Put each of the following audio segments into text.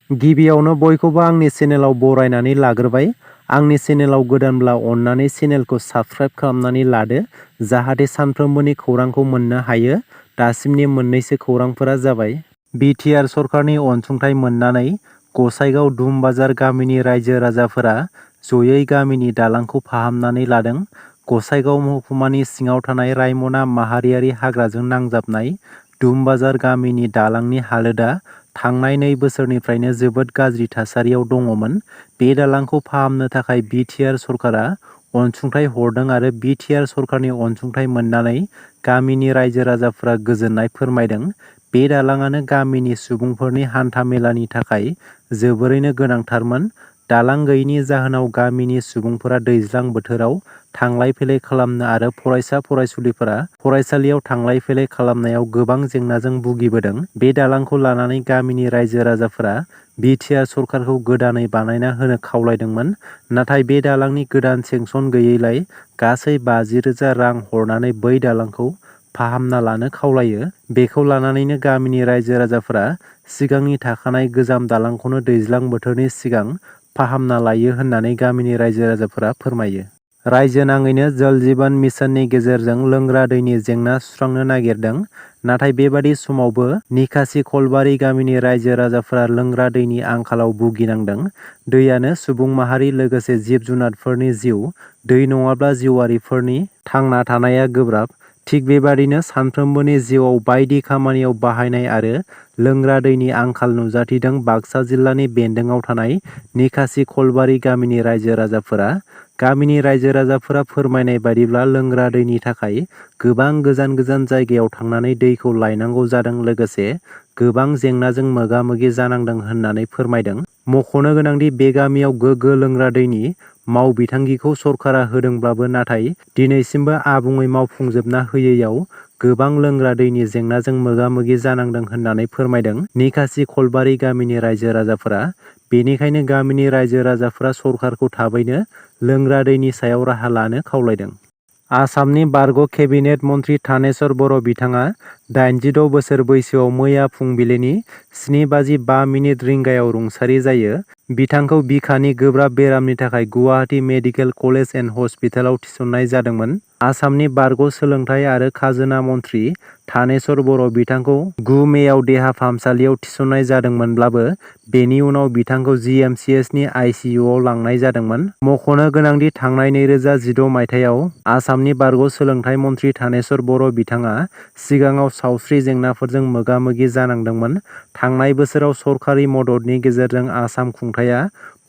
गिबियावनो बयखौबो आंनि चेनेलाव बरायनानै लाग्रोबाय। आंनि चेनेलाव गोदानब्ला अननानै चेनेलखौ साबस्क्राइब खालामनानै लादो जाहाथे सानफ्रोमबोनि खौरांखौ मोननो हायो। दासिमनि मोननैसो खौरांफोरा जाबाय। बिटिआर सरकारनि अनसुंथाइ मोननानै गसाइगाव दुमबाजार गामिनि रायजो राजाफोरा जयै गामिनि दालांखौ फाहामनानै लादों। गसाइगाव महकुमानि सिङाव थानाय रायमना माहारियारि हाग्राजों नांजाबनाय दुमबाजार गामिनि दालांनि हालोदा थांनाय 2 बोसोरनिफ्रायनो जोबोद गाज्रि थासारियाव दङमोन। बे दालांखौ फाहामनो थाखाय बिटिआर सरकारा अनसुंथाइ हरदों आरो बिटिआर सरकारनि अनसुंथाइ मोननानै गामिनि रायजो राजाफोरा गोजोननाय फोरमायदों। बे दालांआनो गामिनि सुबुंफोरनि हान्था मेलानि थाखाय जोबोरैनो गोनांथारमोन। दालां गैयैनि जाहोनाव गामिनि सुबुंफोरा दैज्लां बोथोराव थांलाय फैलाय खालामनो आरो फरायसा फरायसुलिफोरा फरायसालियाव थांलाय फैलाय खालामनायाव गोबां जेंनाजों भुगिबोदों। बे दालांखौ लानानै गामिनि रायजो राजाफोरा बिटिआर सरकारखौ गोदानै बानायना होनो खावलायदोंमोन। नाथाय बे दालांनि गोदान सेंसन गैयैलाय गासै 50,000 रां हरनानै बै दालांखौ फाहामना लानो खावलायो। बेखौ लानानैनो गामिनि रायजो राजाफोरा सिगांनि थाखानाय गोजाम दालांखौनो दैज्लां बोथोरनि सिगां फाहामना लायो होननानै गामिनि रायजो राजाफोरा फोरमायो। रायजो नाङैनो जल जीवन मिशननि गेजेरजों लोंग्रा दैनि जेंना सुस्रांनो नागिरदों। नाथाय बेबादि समावबो निखासि खलबारि गामिनि रायजो राजाफोरा लोंग्रा दैनि आंखालाव भुगिनांदों। दैयानो सुबुं माहारि लोगोसे जिब जुनारफोरनि जिउ। दै नङाब्ला जिउआरिफोरनि थांना थानाया गोब्राब। थिग बेबादिनो सानफ्रोमबोनि जिउआव बायदि खामानियाव बाहायनाय आरो लोंग्रा दैनि आंखाल नुजाथिदों। बाक्सा जिल्लानि बेन्दोंआव थानाय निखासि खलबारि गामिनि रायजो राजाफोरा। गामिनि रायजो राजाफोरा फोरमायनाय बादिब्ला लोंग्रा दैनि थाखाय गोबां गोजान गोजान जायगायाव थांनानै दैखौ लायनांगौ जादों लोगोसे गोबां जेंनाजों मोगा मोगि जानांदों होननानै फोरमायदों। मख'नो गोनांदि बे गामियाव गोग्गो लोंग्रा दैनि मावबिथांखिखौ सरकारा होदोंब्लाबो नाथाय दिनैसिमबो आबुङै मावफुंजोबना होयैयाव गोबां लोंग्रा दैनि जेंनाजों मोगा मोगि जानांदों होननानै फोरमायदों निखासि खलबारि गामिनि रायजो राजाफोरा। बेनिखायनो गामिनि रायजो राजाफोरा सरकारखौ थाबैनो लोंग्रा दैनि सायाव राहा लानो खावलायदों। आसामनि बारग' केबिनेट मन्थ्रि थानेश्वर बर' बिथाङा 86 बोसोर बैसोआव मैया फुंबिलिनि 7:05 रिंगायाव रुंसारि जायो। बिथांखौ बिखानि गोब्राब बेरामनि थाखाय गुवाहाटी मेडिकेल कलेज एन्ड हस्पिटालाव थिसननाय जादोंमोन। आसामनि बारग' सोलोंथाइ आरो खाजोना मन्थ्रि थानेश्वर बर' बिथांखौ 9 मेआव देहा फाहामसालियाव थिसननाय जादोंमोनब्लाबो बेनि उनाव बिथांखौ जिएमसिएचनि आइसिइउआव लांनाय जादोंमोन। मख'नो गोनांदि थांनाय 2016 मायथाइयाव आसामनि बारग' सोलोंथाइ मन्थ्रि थानेश्वर बर' बिथाङा सिगाङाव सावस्रि जेंनाफोरजों मोगा मोगि जानांदोंमोन। थांनाय बोसोराव सरखारि मददनि गेजेरजों आसाम खुंथायआ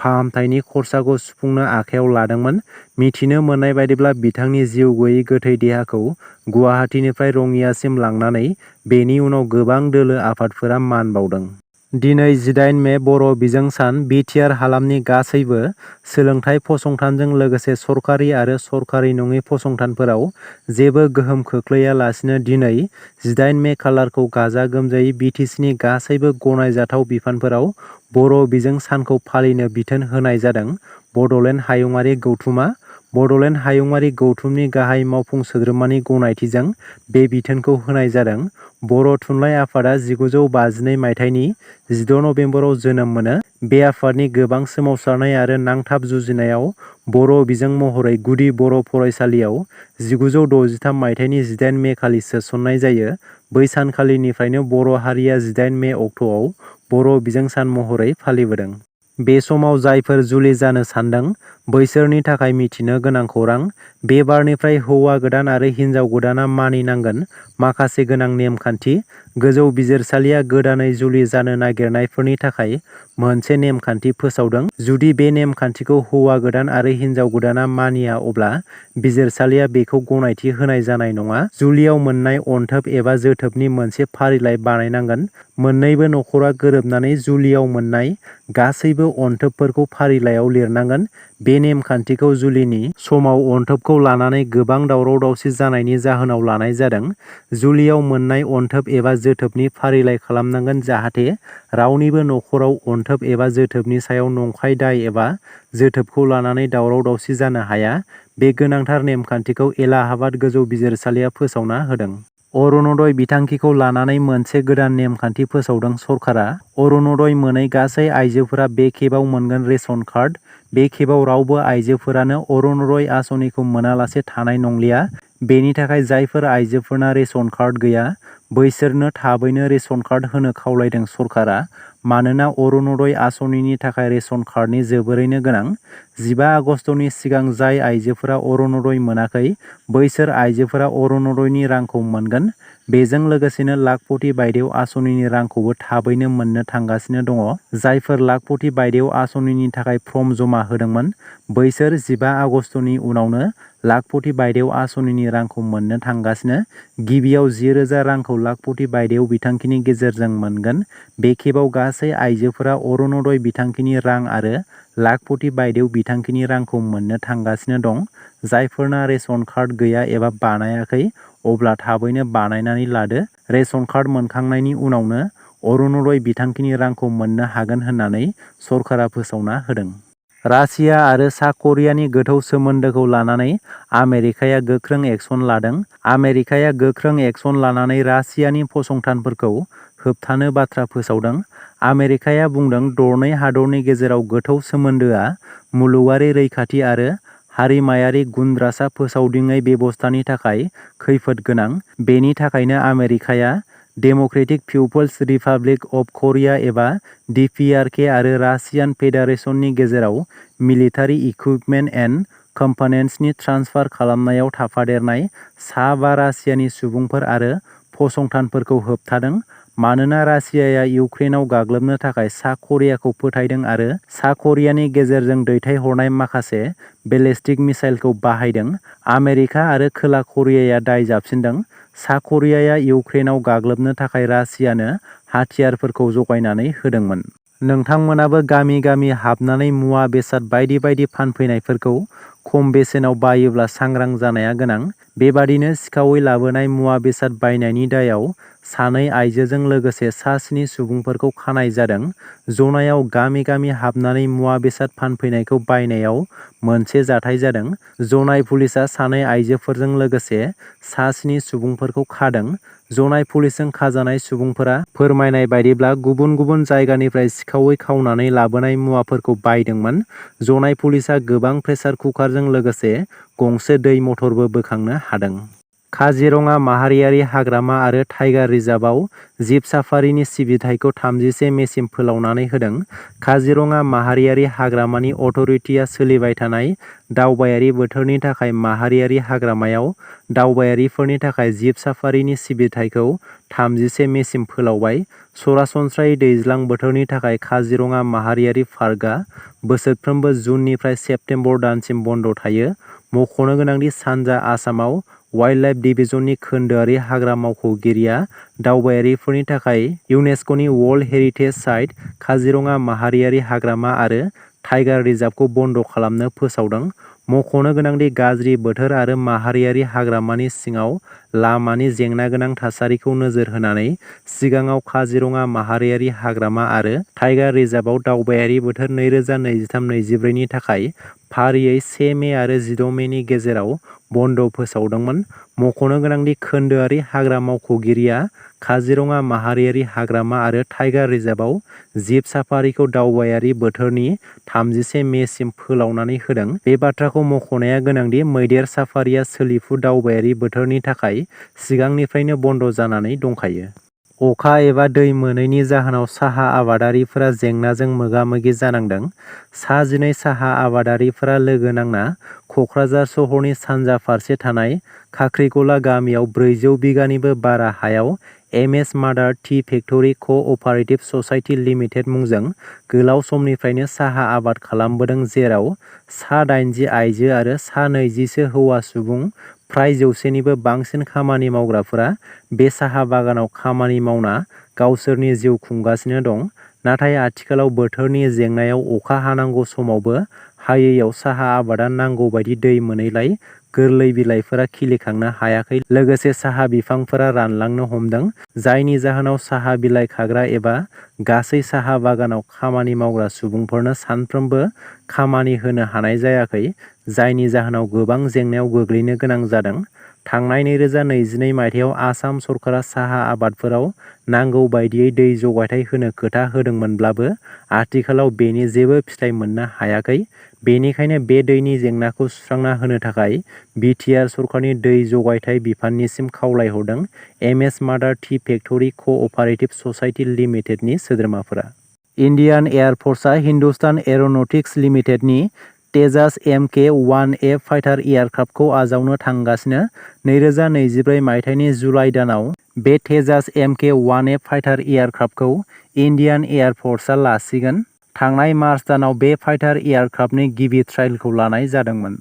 फाहामथायनि खरसाखौ सुफुंनो आखायाव लादोंमोन। मिथिनो मोननाय बायदिब्ला बिथांनि जिउ गैयै गोथै देहाखौ गुवाहाटीनिफ्राय रङियासिम लांनानै बेनि उनाव गोबां दोलो आफादफोरा मान बावदों। दिनै 18 मे बर' बिजों सान। बिटिआर हालामनि गासैबो सोलोंथाइ फसंथानजों लोगोसे सरखारि आरो सरखारि नङि फसंथानफोराव जेबो गोहोम खोख्लैयालासिनो दिनै 18 मे खालारखौ गाजा गोमजायै बिटिसिनि गासैबो गनायजाथाव बिफानफोराव बर' बिजों सानखौ फालिनो बिथोन होनाय जादों। बड'लेण्ड हायुङारि गौथुमा बड'लेण्ड हायुङारि गौथुमनि गाहाय मावफुं सोद्रोमानि गनायथिजों बे बिथोनखौ होनाय जादों। बर' थुनलाइ आफादा 1952 मायथाइनि 16 नभेम्बराव जोनोम मोनो। बे आफादनि गोबां सोमावसारनाय आरो नांथाब जुजिनायाव बर' बिजों महरै गुदि बर' फरायसालियाव 1963 मायथाइनि 18 मे खालि सोसननाय जायो। बै सानखालिनिफ्रायनो बर' हारिया 18 मे अक्ट'आव बर' बिजों सान महरै फालिबोदों। बे समाव जायफोर जुलि जानो सानदों बैसोरनि थाखाय मिथिनो गोनां खौरां। बे बारनिफ्राय हौवा गोदान आरो हिनजाव गोदाना मानिनांगोन माखासे गोनां नेमखान्थि। गोजौ बिजिरसालिया गोदानै जुलि जानो नागिरनायफोरनि थाखाय मोनसे नेमखान्थि फोसावदों। जुदि बे नेमखान्थिखौ हौवा गोदान आरो हिनजाव गोदाना मानिया अब्ला बिजिरसालिया बेखौ गनायथि होनाय जानाय नङा। जुलियाव मोननाय अनथोब एबा जोथोबनि मोनसे फारिलाइ बानायनांगोन। मोन्नैबो नखरा गोरोबनानै जुलियाव मोननाय गासैबो अनथोबफोरखौ फारिलाइयाव लिरनांगोन। बे नेमखान्थिखौ जुलिनि समाव अनथोबखौ लानानै गोबां दावराव दावसि जानायनि जाहोनाव लानाय जादों। जुलियाव मोननाय अनथोब एबा जोथोबनि फारिलाइ खालामनांगोन जाहाथे रावनिबो नखराव अनथोब एबा जोथोबनि सायाव नंखाय दाय एबा जोथोबखौ लानानै दावराव दावसि जानो हाया। बे गोनांथार नेमखान्थिखौ एलाहाबाद गोजौ बिजिरसालिया फोसावना होदों। अरुण'दय बिथांखिखौ लानानै मोनसे गोदान नेमखान्थि फोसावदों सरकारा। अरुण'दय मोनै गासै आइजोफोरा बे खेबाव मोनगोन रेशन कार्ड। बे खेबाव रावबो आइजोफोरानो अरुण'दय आस'निखौ मोनालासे थानाय नंलिया। बेनि थाखाय जायफोर आइजोफोरना रेशन कार्ड गैया बैसोरनो थाबैनो रेशन कार्ड होनो खावलायदों सरकारा। मानोना अरुण'दय आस'निनि थाखाय रेशन कार्डनि जोबोरैनो गोनां। 15 आगस्तनि सिगां जाय आइजोफोरा अरुण'दय मोनाखै बैसोर आइजोफोरा अरुण'दयनि रांखौ मोनगोन। बेजों लोगोसेनो लाखपति बायदेव आस'निनि रांखौबो थाबैनो मोननो थांगासिनो दङ। जायफोर लाखपति बायदेव आस'निनि थाखाय फर्म जमा होदोंमोन बैसोर 15 आगस्तनि उनावनो लाखपति बायदेव आस'निनि रांखौ मोननो थांगासिनो। गिबियाव 10,000 रांखौ लाखपति बायदेव बिथांखिनि गेजेरजों मोनगोन। बे खेबाव गासै आइजोफोरा अरुण'दय बिथांखिनि रां आरो लाखपति बायदेव बिथांखिनि रांखौ मोननो थांगासिनो दं। जायफोरना रेशन कार्ड गैया एबा बानायाखै अब्ला थाबैनो बानायनानै लादो। रेशन कार्ड मोनखांनायनि उनावनो अरुण'दय बिथांखिनि रांखौ मोननो हागोन होननानै सरकारा फोसावना होदों। रासिया आरो सा करियानि गोथौ सोमोन्दोखौ लानानै आमेरिकाया गोख्रों एक्सन लादों। आमेरिकाया गोख्रों एक्सन लानानै रासियानि फसंथानफोरखौ होबथानो बाथ्रा फोसावदों। आमेरिकाया बुंदों दरनै हादरनि गेजेराव गोथौ सोमोन्दोआ मुलुगारि रैखाथि आरो हारिमायारि गुनद्रासा फोसावदिङै बेबस्थानि थाखाय खैफोद गोनां। बेनि थाखायनो आमेरिकाया डेम'क्रेटिक पिपल्स रिपाब्लिक अफ करिया एबा DPRK आरो रासियान फेडारेशननि गेजेराव मिलिटारि इकुइपमेन्ट एन्ड कम्पनेन्ट्सनि ट्रान्सफार खालामनायाव थाफादेरनाय सा 5 रासियानि सुबुंफोर आरो फसंथानफोरखौ होबथादों। मानोना रासियाया इउक्रेनाव गाग्लोबनो थाखाय सा करियाखौ फोथायदों आरो सा करियानि गेजेरजों दैथायहरनाय माखासे बेलिस्टिक मिसाइलखौ बाहायदों। आमेरिका आरो खोला करियाया दाय जाबसिनदों। सा करियाया इउक्रेनाव गाग्लोबनो थाखाय रासियानो हाथियारफोरखौ जगायनानै होदोंमोन। नोंथांमोनाबो गामि गामि हाबनानै मुवा बेसाद बायदि बायदि फानफैनायफोरखौ खम बेसेनाव बायोब्ला सांग्रां जानाया गोनां। बेबादिनो सिखावै लाबोनाय मुवा बेसाद बायनायनि दायाव सानै आइजोजों लोगोसे सा 7 सुबुंफोरखौ खानाय जादों। जनायाव गामि गामि हाबनानै मुवा बेसाद फानफैनायखौ बायनायाव मोनसे जाथाय जादों। जनाय पुलिसआ सानै आइजोफोरजों लोगोसे सा 7 सुबुंफोरखौ खादों। जनाय पुलिसजों खाजानाय सुबुंफोरा फोरमायनाय बायदिब्ला गुबुन गुबुन जायगानिफ्राय सिखावै खावनानै लाबोनाय मुवाफोरखौ बायदोंमोन। जनाय पुलिसआ गोबां प्रेसार कुकारजों लोगोसे गंसे दै मटरबो बोखांनो हादों। काजिरङा माहारियारि हाग्रामा आरो टाइगार रिजार्भआव जिब साफारिनि सिबिथायखौ 31 मेसिम फोलावनानै होदों। काजिरङा माहारियारि हाग्रामानि अथ'रिटिआ सोलिबाय थानाय दावबायारि बोथोरनि थाखाय माहारियारि हाग्रामायाव दावबायारिफोरनि थाखाय जिब साफारिनि सिबिथायखौ 31 मेसिम फोलावबाय। सरासनस्रायै दैज्लां बोथोरनि थाखाय काजिरङा माहारियारि पार्कआ बोसोरफ्रोमबो जुननिफ्राय सेप्तेम्बर दानसिम बन्द थायो। मख'नो गोनांदि सानजा आसामाव वाइल्डलाइफ डिभिजननि खोन्दोआरि हाग्रा मावख'गिरिया दावबायारिफोरनि थाखाय इउनेस्क'नि वर्ल्ड हेरिटेज साइट काजिरङा माहारियारि हाग्रामा आरो टाइगार रिजार्भखौ बन्द खालामनो फोसावदों। मख'नो गोनांदि गाज्रि बोथोर आरो माहारियारि हाग्रामानि सिङाव लामानि जेंनागोनां थासारिखौ नोजोर होनानै सिगाङाव काजिरङा माहारियारि हाग्रामा आरो टाइगार रिजार्भआव दावबायारि बोथोर 2023-24 नि थाखाय फारियै 1 मे आरो 16 मेनि गेजेराव बन्द फोसावदोंमोन। मख'नो गोनांदि खोन्दोआरि हाग्रा मावख'गिरिया काजिरङा माहारियारि हाग्रामा आरो टाइगार रिजार्भआव जिब साफारिखौ दावबायारि बोथोरनि 31 मेसिम फोलावनानै होदों। बे बाथ्राखौ मख'नाया गोनांदि मैदेर साफारिया सोलिफु दावबायारि बोथोरनि थाखाय सिगांनिफ्रायनो बन्द जानानै दंखायो। अखा एबा दै मोनैनि जाहोनाव साहा आबादारिफोरा जेंनाजों मोगा-मोगि जानांदों। सा 12 साहा आबादारिफोरा लोगो नांना क'क्राझार सहरनि सानजा फारसे थानाय खाख्रिखला गामियाव 400 बिगानिबो बारा हायाव एमएस मादार टी फेक्टरि क'अपारेटिभ ससाइटि लिमिटेड मुंजों गोलाव समनिफ्रायनो साहा आबाद खालामबोदों, जेराव सा 80 आइजो आरो सा 20 हौवा सुबुं फ्राय 100निबो बांसिन खामानि मावग्राफोरा बे साहा बागानाव खामानि मावना गावसोरनि जिउ खुंगासिनो दं। नाथाय आथिखालाव बोथोरनि जेंनायाव अखा हानांगौ समावबो हायैयाव साहा आबादा नांगौ बायदि दै मोनैलाय गोरलै बिलाइफोरा खिलिखांनो हायाखै। लोगोसे साहा बिफांफोरा रानलांनो हमदों, जायनि जाहोनाव साहा बिलाइ खाग्रा एबा गासै साहा बागानाव खामानि मावग्रा सुबुंफोरनो सानफ्रोमबो खामानि होनो हानाय जायाखै, जायनि जाहोनाव गोबां जेंनायाव गोग्लैनो गोनां जादों। थांनाय 2022 मायथाइयाव आसाम सरकारा साहा आबादफोराव नांगौ बायदियै दै जगायथाय होनो खोथा होदोंमोनब्लाबो आथिखालाव बेनि जेबो फिथाइ मोननो हायाखै। बेनिखायनो बे दैनि जेंनाखौ सुस्रांना होनो थाखाय बिटिआर सरकारनि दै जगायथाय बिफाननिसिम खावलायहरदों एमएस मादार टी फेक्टरि क'अपारेटिभ ससाइटि लिमिटेडनि सोद्रोमाफोरा। Indian air फर्सआ Hindustan एर'नटिक्स लिमिटेडनि Tejas MK-1A fighter एयारक्राफ्टखौ आजावनो थांगासिनो। 2024 मायथाइनि जुलाइ दानाव बे Tejas MK-1A fighter एयारक्राफ्टखौ Indian air फर्सआ लासिगोन। थांनाय मार्च दानाव बे फाइटार एयारक्राफ्टनि गिबि ट्रायलखौ लानाय जादोंमोन।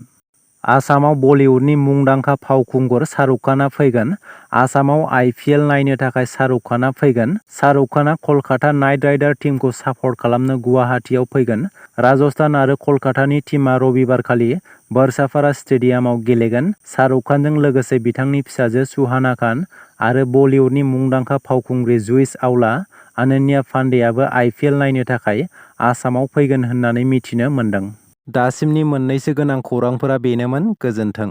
आसामाव बलिउडनि मुंदांखा फावखुंगुर शाहरुख खानआ फैगोन। आसामाव IPL नायनो थाखाय शाहरुख खानआ फैगोन। शाहरुख खानआ कलकाता नाइट राइडार टीमखौ सापर्ट खालामनो गुवाहाटीआव फैगोन। राजस्थान आरो कलकातानि टीमआ रबिबारखालि बरसापारा स्टेडियामाव गेलेगोन। शाहरुख खानजों लोगोसे बिथांनि फिसाजो सुहाना खान आरो बलिउडनि मुंदांखा फावखुंग्रि जुइस आउला अनन्या पान्डेआबो IPL नायनो थाखाय आसामाव फैगोन होननानै मिथिनो मोन्दों। दासिमनि मोननैसो गोनां खौरांफोरा बेनोमोन। गोजोन्थों।